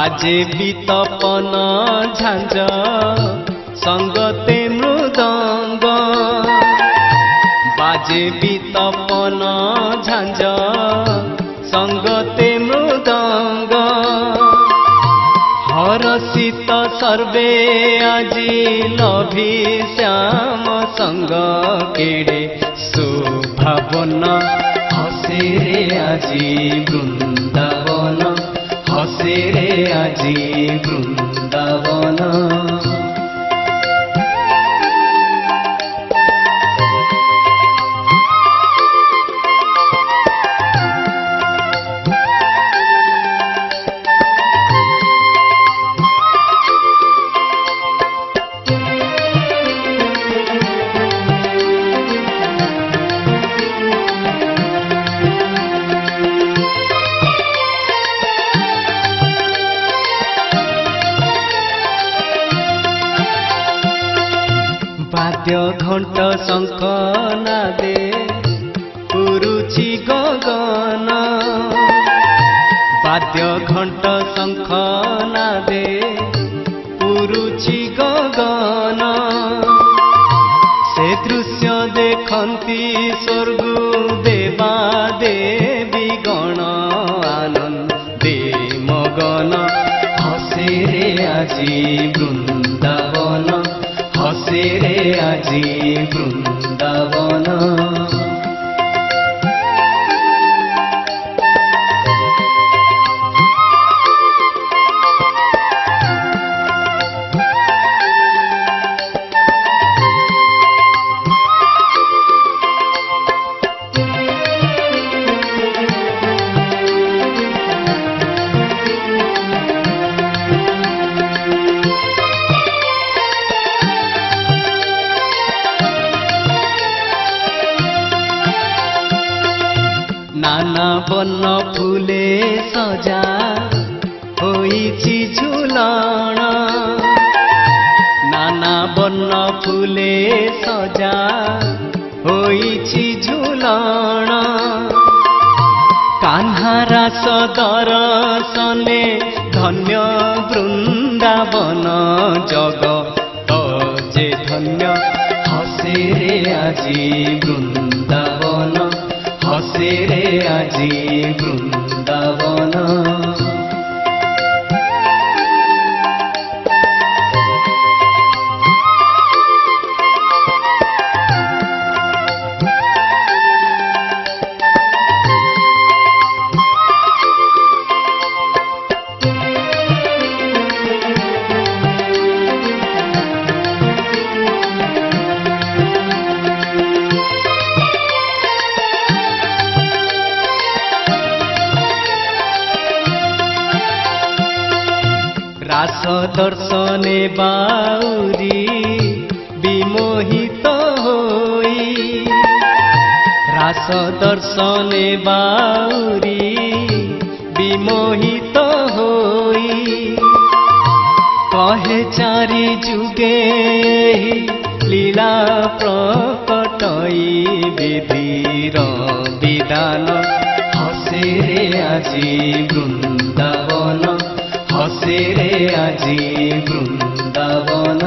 बाजे बीतपन झांझ संगते मृदंग बाजे बीतपन झांझ संगते मृदंग हरषित सर्वे आजी लभी श्याम संग केड़े सुभावन हसे रे आजी वृंदावन हसे रे आजी वृंदावन। वाद्य घंट शंख नादे पुरुछि गगन वाद्य घंट शंख नादे पुरुछि गगन से दृश्य देखंती स्वर्ग देवा देवी गण आनंदे मगन हसे रे आजी वृंदावन हसे रे आजी वृंदावन। नाना बन्न फूले सजा होइछि झुलण नाना बन्न फूले सजा होइछि झुलण कान्हा रास दर्शने धन्य वृंदावन जगत जे धन्य हसे रे आजी वृंदावन हसे रे आजी वृंदावन। रास दर्शने बाउरी विमोहित होई रास दर्शने बाउरी विमोहित होई कहे चारि जुगे लीला प्रकटई विधिर विधान हसे रे आजी वृंदावन हसे रे आजी वृंदावन।